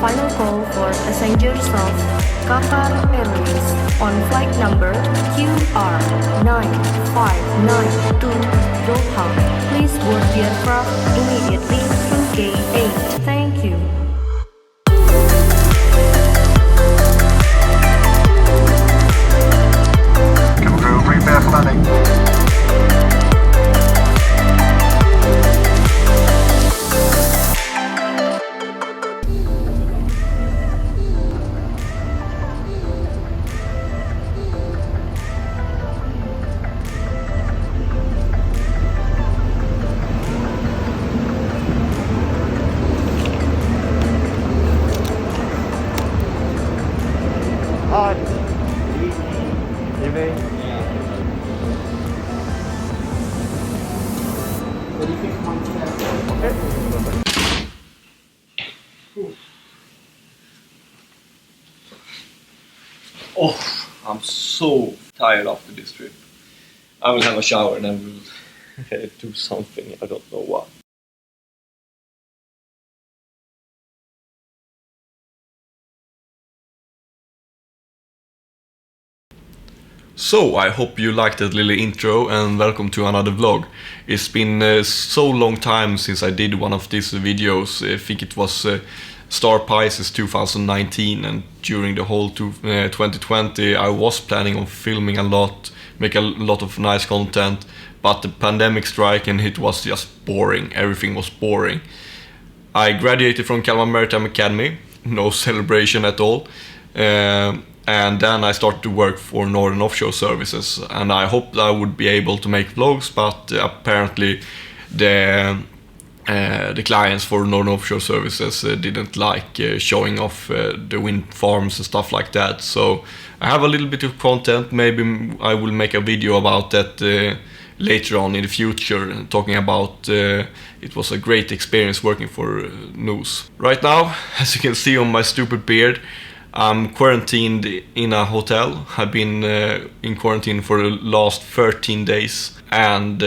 final call for passengers of Kalmar Airways on flight number QR9592 Doha. Please board the aircraft immediately through gate 8. Thank you. Prepare for landing. Hi. Evening. Oh, I'm so tired after this trip. I will have a shower and then we'll do something. I don't know what. So, I hope you liked that little intro and welcome to another vlog. It's been so long time since I did one of these videos. I think it was Star Pisces 2019, and during the whole 2020 I was planning on filming a lot, make a lot of nice content, but the pandemic struck and it was just boring. Everything was boring. I graduated from Kalmar Maritime Academy, no celebration at all. And then I started to work for Northern Offshore Services, and I hoped I would be able to make vlogs, but apparently the clients for Northern Offshore Services didn't like showing off the wind farms and stuff like that. So I have a little bit of content. Maybe I will make a video about that later on in the future, talking about it was a great experience working for NOS. Right now, as you can see on my stupid beard, I'm quarantined in a hotel. I've been in quarantine for the last 13 days, and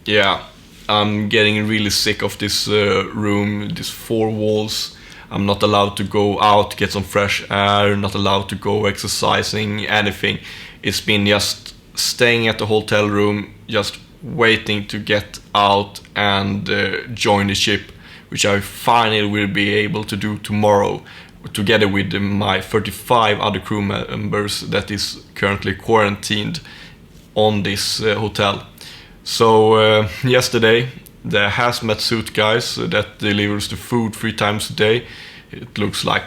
yeah, I'm getting really sick of this room, these four walls. I'm not allowed to go out, get some fresh air, not allowed to go exercising, anything. It's been just staying at the hotel room, just waiting to get out and join the ship, which I finally will be able to do tomorrow, together with my 35 other crew members that is currently quarantined on this hotel. So yesterday, the hazmat suit guys that delivers the food 3 times a day, it looks like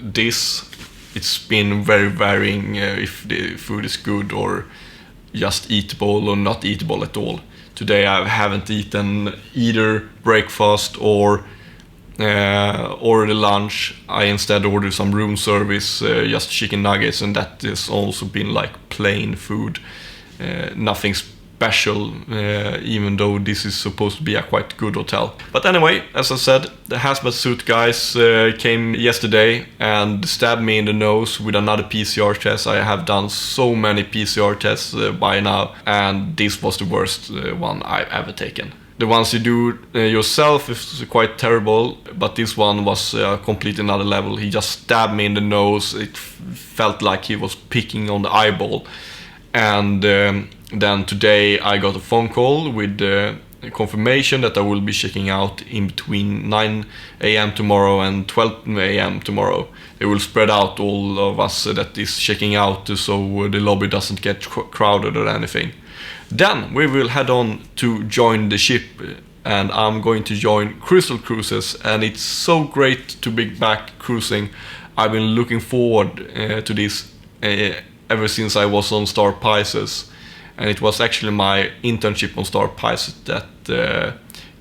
this. It's been very varying if the food is good or just eatable or not eatable at all. Today I haven't eaten either breakfast or the lunch. I instead ordered some room service, just chicken nuggets, and that has also been like plain food, nothing special, even though this is supposed to be a quite good hotel. But anyway, as I said, the hazmat suit guys came yesterday and stabbed me in the nose with another PCR test. I have done so many PCR tests by now, and this was the worst one I've ever taken. The ones you do yourself is quite terrible, but this one was completely another level. He just stabbed me in the nose. It felt like he was picking on the eyeball. And then today I got a phone call with confirmation that I will be checking out in between 9 a.m. tomorrow and 12 a.m. tomorrow. They will spread out all of us that is checking out so the lobby doesn't get crowded or anything. Then we will head on to join the ship, and I'm going to join Crystal Cruises, and it's so great to be back cruising. I've been looking forward to this ever since I was on Star Pisces, and it was actually my internship on Star Pisces that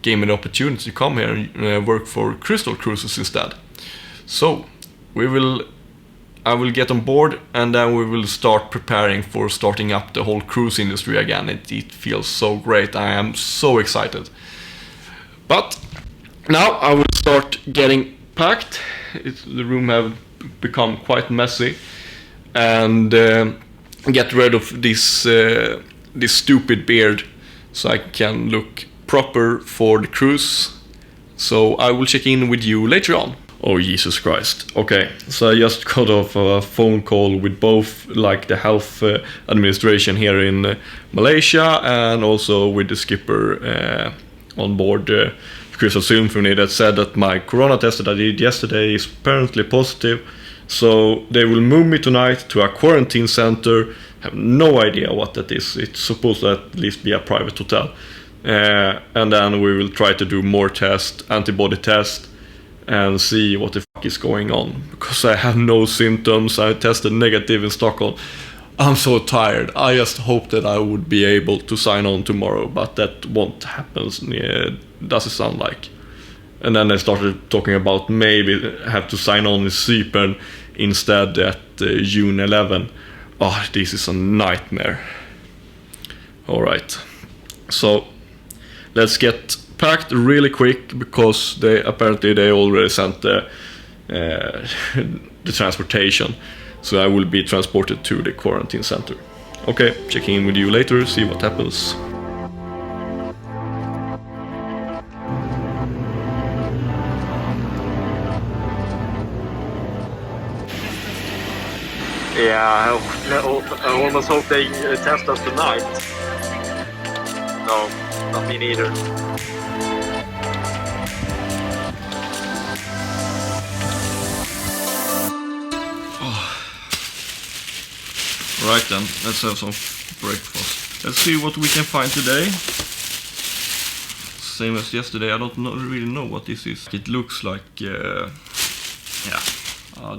gave me the opportunity to come here and work for Crystal Cruises instead. So I will get on board, and then we will start preparing for starting up the whole cruise industry again. It feels so great. I am so excited. But now I will start getting packed. The room have become quite messy, and get rid of this stupid beard so I can look proper for the cruise. So I will check in with you later on. Oh, Jesus Christ. Okay, so I just got off a phone call with both like the health administration here in Malaysia and also with the skipper on board Crystal Symphony that said that my corona test that I did yesterday is apparently positive. So they will move me tonight to a quarantine center. I have no idea what that is. It's supposed to at least be a private hotel. And then we will try to do more tests, antibody tests, and see what the fuck is going on. Because I have no symptoms. I tested negative in Stockholm. I'm so tired. I just hope that I would be able to sign on tomorrow, but that won't happen, does it sound like. And then they started talking about maybe have to sign on in Cypern instead at June 11. Oh, this is a nightmare. Alright. So, let's get packed really quick because they already sent the transportation, so I will be transported to the quarantine center. Okay, checking in with you later, see what happens. Yeah, I almost hope they test us tonight. No, not me neither. Right then, let's have some breakfast. Let's see what we can find today. Same as yesterday, I don't really know what this is. It looks like,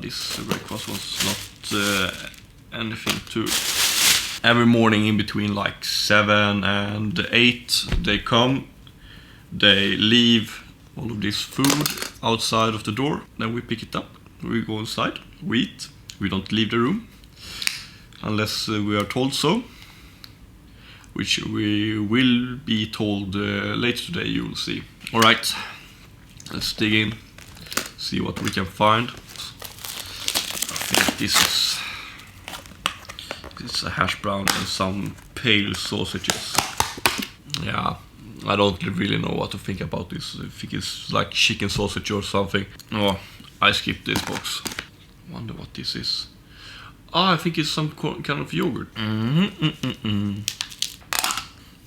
this breakfast was not anything too. Every morning in between like 7 and 8 they come, they leave all of this food outside of the door, then we pick it up, we go inside, we eat, we don't leave the room. Unless we are told so, which we will be told later today, you will see. Alright, let's dig in, see what we can find. I think this is a hash brown and some pale sausages. Yeah, I don't really know what to think about this. I think it's like chicken sausage or something. Oh, I skipped this box. Wonder what this is. I think it's some kind of yogurt.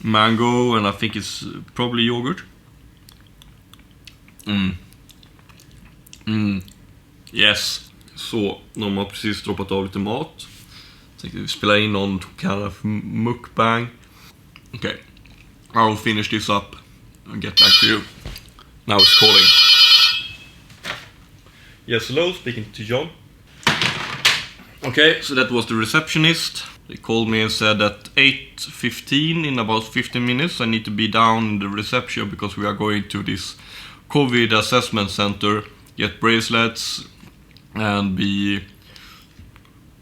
Mango, and I think it's probably yogurt. Yes. Så, de har precis droppat av lite mat. Tänkte vi spela in någon kind of mukbang. Okay, I will finish this up and get back to you. Now it's calling. Yes, hello, speaking to John. Okay, so that was the receptionist. They called me and said that 8:15, in about 15 minutes, I need to be down in the reception because we are going to this COVID assessment center, get bracelets, and be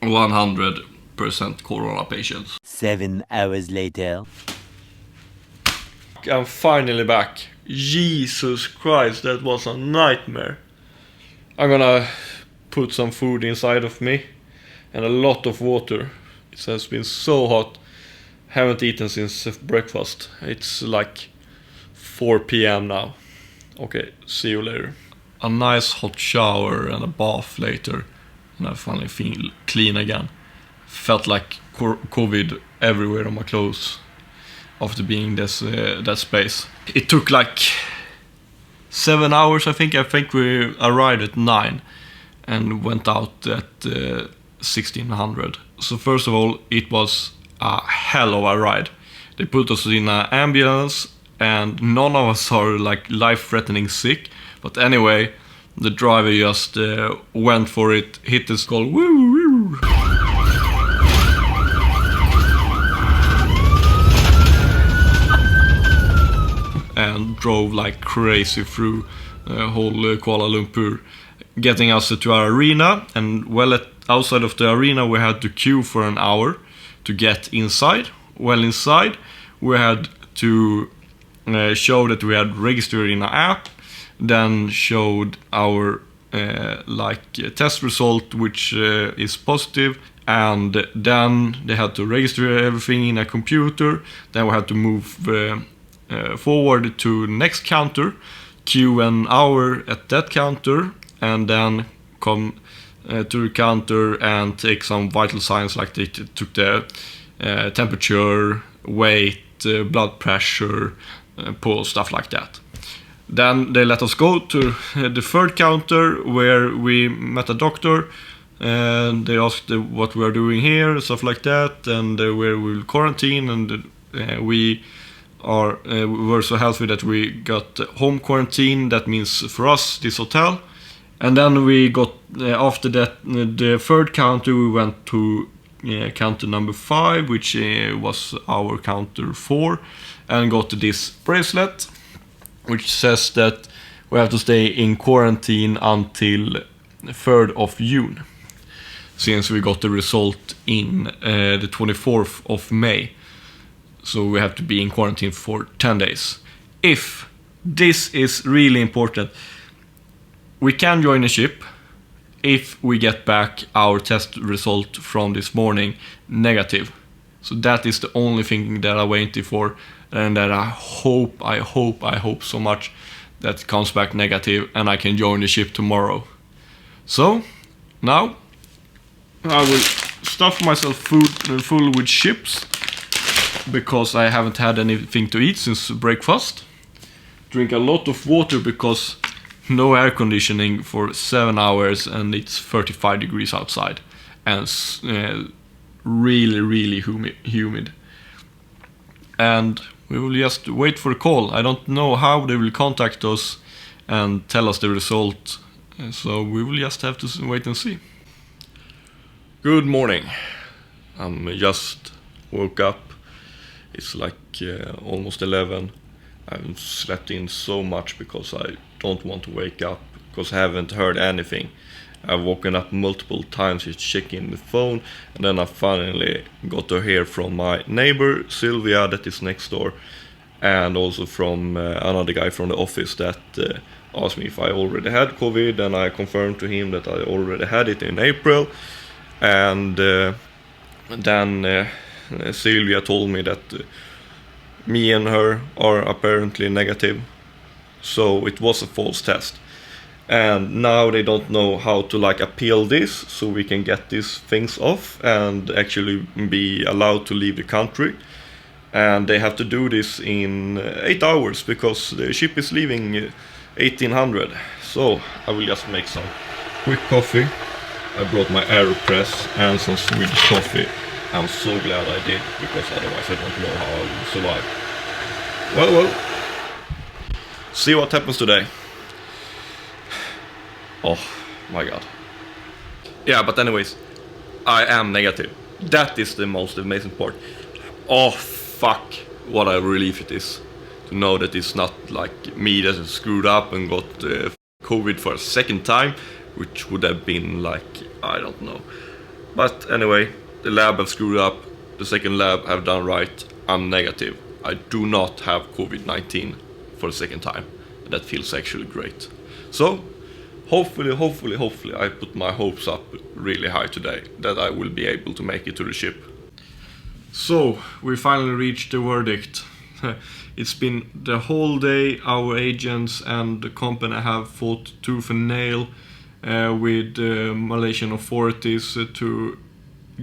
100% corona patients. 7 hours later. I'm finally back. Jesus Christ, that was a nightmare. I'm gonna put some food inside of me and a lot of water. It has been so hot. Haven't eaten since breakfast. It's like 4 p.m. now. Okay, see you later. A nice hot shower and a bath later, and I finally feel clean again. Felt like COVID everywhere on my clothes after being in that space. It took like 7 hours, I think. I think we arrived at 9 and went out at 1600. So first of all, it was a hell of a ride. They put us in an ambulance and none of us are like life-threatening sick. But anyway, the driver just went for it, hit the skull, woo, woo. And drove like crazy through whole Kuala Lumpur, getting us to our arena. And well, outside of the arena we had to queue for an hour to get inside. Well, inside we had to show that we had registered in an app, then showed our test result, which is positive, and then they had to register everything in a computer. Then we had to move forward to next counter, queue an hour at that counter, and then come to the counter and take some vital signs, like they took the temperature, weight, blood pressure, pulse, stuff like that. Then they let us go to the third counter, where we met a doctor, and they asked what we are doing here, stuff like that, and where we will quarantine, and we were so healthy that we got home quarantine. That means for us this hotel. And then we got after that the third counter, we went to counter number 5, which was our counter 4, and got this bracelet which says that we have to stay in quarantine until 3rd of June, since we got the result in the 24th of May. So we have to be in quarantine for 10 days. If this is really important, we can join a ship if we get back our test result from this morning negative. So that is the only thing that I'm waiting for, and that I hope so much that it comes back negative and I can join the ship tomorrow. So now I will stuff myself full with chips, because I haven't had anything to eat since breakfast. Drink a lot of water, because no air conditioning for 7 hours and it's 35 degrees outside, and really humid. And we will just wait for a call. I don't know how they will contact us and tell us the result, so we will just have to wait and see. Good morning. I'm just woke up. It's like almost 11. I haven't slept in so much because I don't want to wake up, because I haven't heard anything. I've woken up multiple times just checking the phone, and then I finally got to hear from my neighbor Sylvia, that is next door, and also from another guy from the office that asked me if I already had COVID, and I confirmed to him that I already had it in April. And then Sylvia told me that me and her are apparently negative, so it was a false test. And now they don't know how to appeal this, so we can get these things off and actually be allowed to leave the country. And they have to do this in 8 hours, because the ship is leaving 1800. So I will just make some quick coffee. I brought my AeroPress and some Swedish coffee. I'm so glad I did, because otherwise I don't know how I will survive. Well, see what happens today. Oh my god. Yeah, but anyways, I am negative. That is the most amazing part. Oh fuck, what a relief it is to know that it's not like me that is screwed up and got COVID for a second time, which would have been I don't know. But anyway, the lab have screwed up, the second lab have done right. I'm negative. I do not have COVID-19 for the second time. That feels actually great. So hopefully I put my hopes up really high today that I will be able to make it to the ship. So we finally reached the verdict. It's been the whole day. Our agents and the company have fought tooth and nail with Malaysian authorities to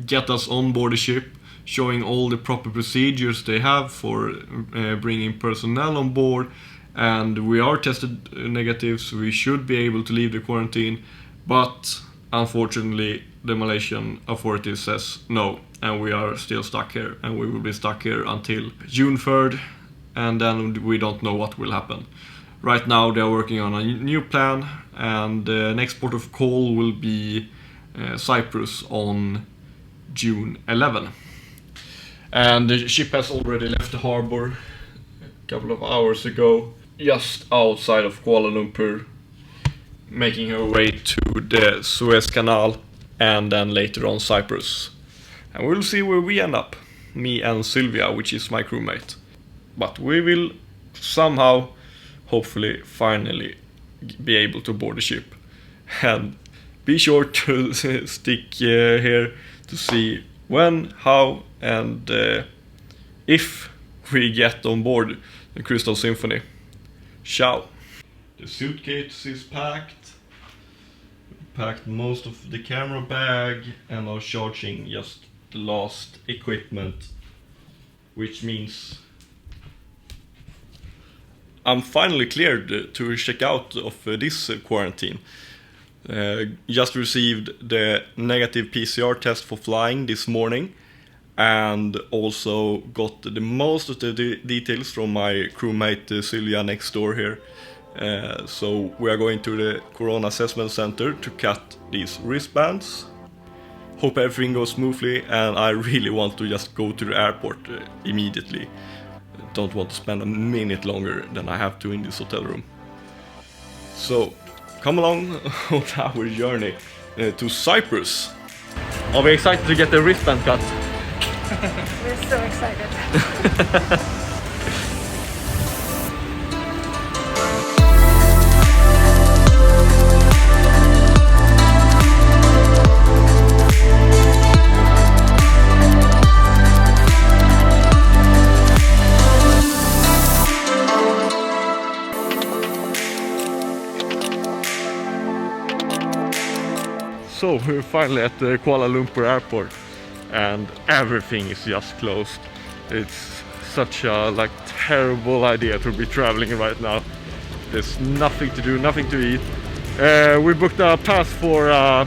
get us on board the ship, showing all the proper procedures they have for bringing personnel on board. And we are tested negative, so we should be able to leave the quarantine. But unfortunately, the Malaysian authorities says no, and we are still stuck here, and we will be stuck here until June 3rd, and then we don't know what will happen. Right now they are working on a new plan, and the next port of call will be Cyprus on June 11. And the ship has already left the harbor a couple of hours ago, just outside of Kuala Lumpur, making her way to the Suez Canal, and then later on Cyprus. And we'll see where we end up, me and Sylvia, which is my crewmate. But we will somehow, hopefully, finally be able to board the ship. And be sure to stick here to see when, how, and if we get on board the Crystal Symphony. Ciao. The suitcase is packed. packed most of the camera bag and are charging just the last equipment, which means I'm finally cleared to check out of this quarantine. Just received the negative PCR test for flying this morning, and also got the most of the details from my crewmate Silja next door here. So we are going to the Corona Assessment Center to cut these wristbands. Hope everything goes smoothly, and I really want to just go to the airport immediately. Don't want to spend a minute longer than I have to in this hotel room. So come along on our journey to Cyprus. Are we excited to get the wristband cut? We're so excited. So we're finally at the Kuala Lumpur airport, and everything is just closed. It's such a terrible idea to be traveling right now. There's nothing to do, nothing to eat. We booked a pass for a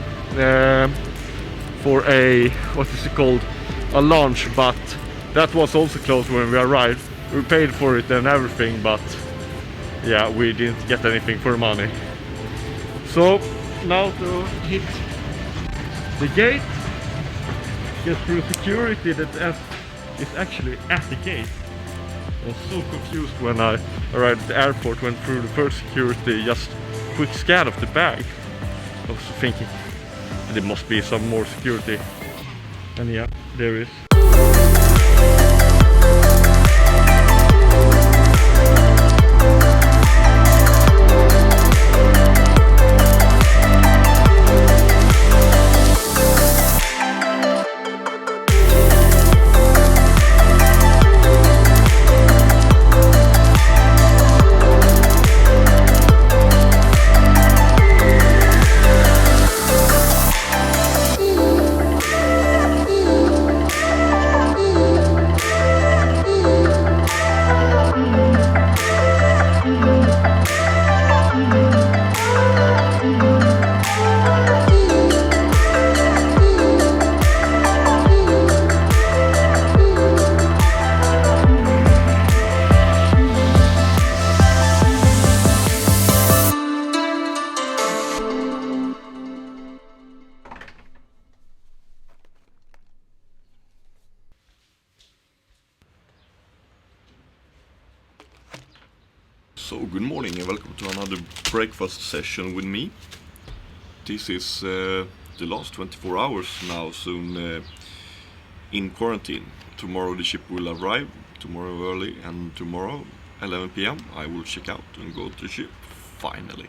what is it called, a launch, but that was also closed when we arrived. We paid for it and everything, but yeah, we didn't get anything for money. So now to hit the gate, get through security that is actually at the gate. I was so confused when I arrived at the airport, went through the first security, just quick scan of the bag. I was thinking there must be some more security, and yeah, there is. So good morning and welcome to another breakfast session with me. This is the last 24 hours now, soon in quarantine. Tomorrow the ship will arrive, tomorrow early, and tomorrow 11 p.m. I will check out and go to the ship, finally.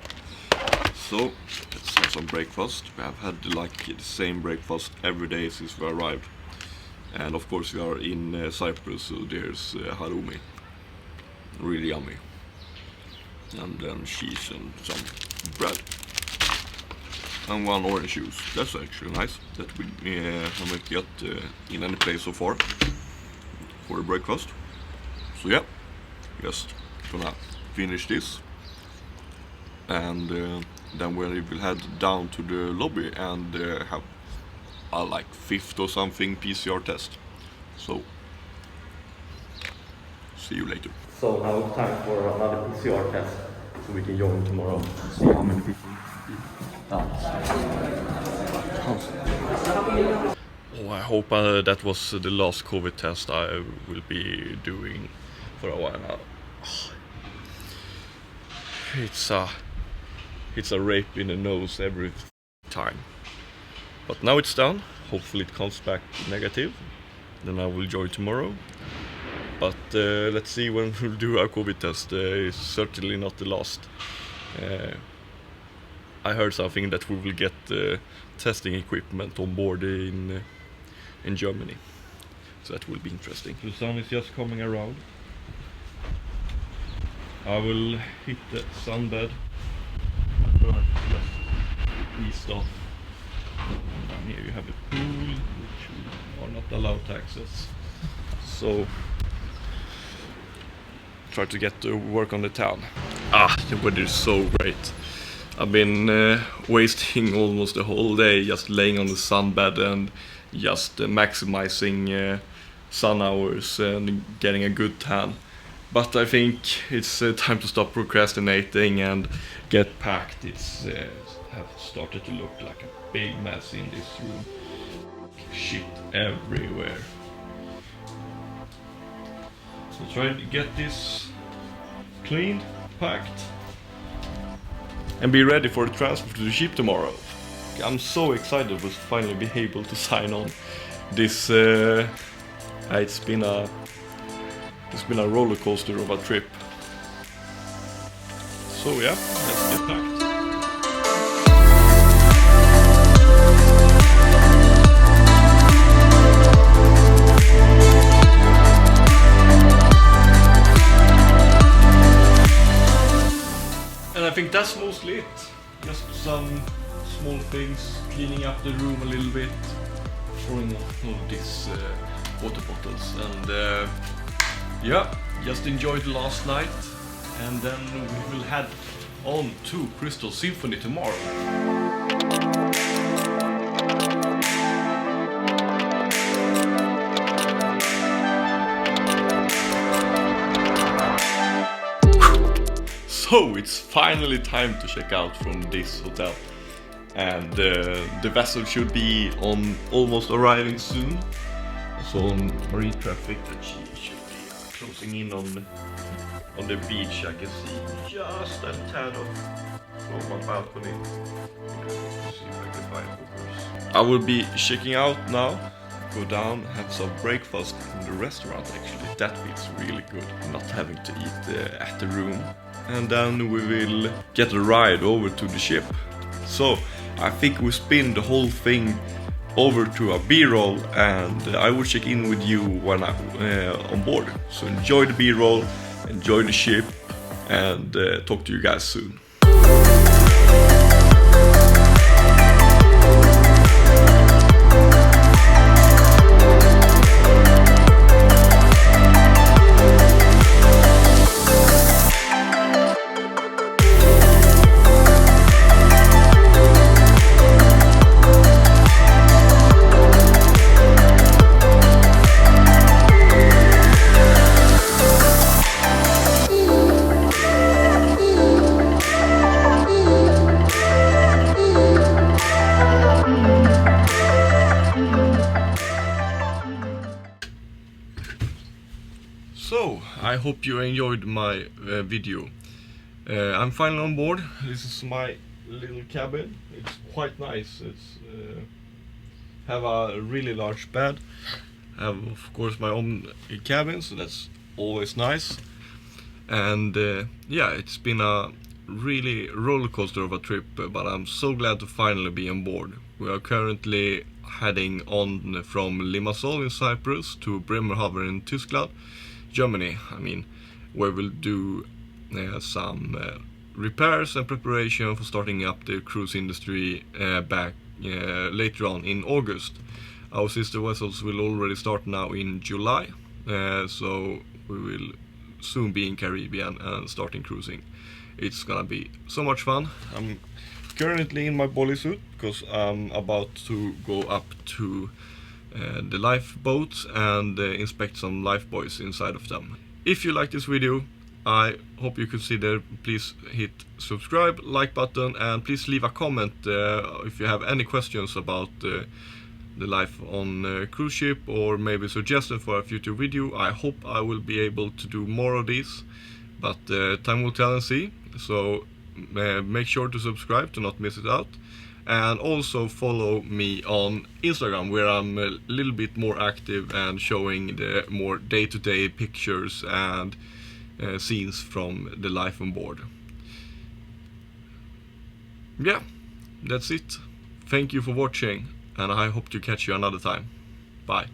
So let's have some breakfast. We have had the same breakfast every day since we arrived. And of course we are in Cyprus, so there's halloumi, really yummy. And then cheese and some bread. And one orange juice. That's actually nice. That we haven't get in any place so far for the breakfast. So yeah, just gonna finish this. And then we will head down to the lobby and have a fifth or something PCR test. So, see you later. So now it's time for another PCR test, so we can join tomorrow. See how many people. Oh, I hope that was the last COVID test I will be doing for a while now. It's a rape in the nose every time. But now it's done. Hopefully it comes back negative. Then I will join tomorrow. But let's see when we'll do our COVID test. It's certainly not the last. I heard something that we will get testing equipment on board in Germany. So that will be interesting. The sun is just coming around. I will hit the sunbed. Just eased off. And here you have the pool, which we are not allowed to access. So try to get to work on the town. The weather is so great. I've been wasting almost the whole day just laying on the sunbed and just maximizing sun hours and getting a good tan. But I think it's time to stop procrastinating and get packed. It's have started to look like a big mess in this room. Shit everywhere. So try to get this cleaned, packed, and be ready for the transfer to the ship tomorrow. I'm so excited to finally be able to sign on this. It's been a roller coaster of a trip. So yeah, let's get packed. And I think that's mostly it. Just some small things, cleaning up the room a little bit, throwing all these water bottles, and yeah, just enjoyed last night, and then we will head on to Crystal Symphony tomorrow. So it's finally time to check out from this hotel, and the vessel should be on almost arriving soon. So on marine traffic that she should be closing in on the beach. I can see just a tad of my balcony. Let's see if I can find hookers. I will be checking out now. Go down, have some breakfast in the restaurant. Actually, that feels really good. Not having to eat at the room. And then we will get a ride over to the ship. So I think we spin the whole thing over to a B-roll, and I will check in with you when I'm on board. So enjoy the B-roll, enjoy the ship, and talk to you guys soon. So, I hope you enjoyed my video. I'm finally on board. This is my little cabin. It's quite nice. It's have a really large bed. I have, of course, my own cabin, so that's always nice. And yeah, it's been a really roller coaster of a trip, but I'm so glad to finally be on board. We are currently heading on from Limassol in Cyprus to Bremerhaven in Tyskland, Germany. I mean, where we'll do some repairs and preparation for starting up the cruise industry back later on in August. Our sister vessels will already start now in July, so we will soon be in Caribbean and starting cruising. It's gonna be so much fun. I'm currently in my bodysuit because I'm about to go up to the lifeboats and inspect some lifebuoys inside of them. If you like this video, I hope you consider, please hit subscribe, like button, and please leave a comment if you have any questions about the life on a cruise ship, or maybe suggestion for a future video. I hope I will be able to do more of these, but time will tell and see. So make sure to subscribe to not miss it out, and also follow me on Instagram, where I'm a little bit more active and showing the more day-to-day pictures and scenes from the life on board. Yeah, that's it. Thank you for watching, and I hope to catch you another time. Bye.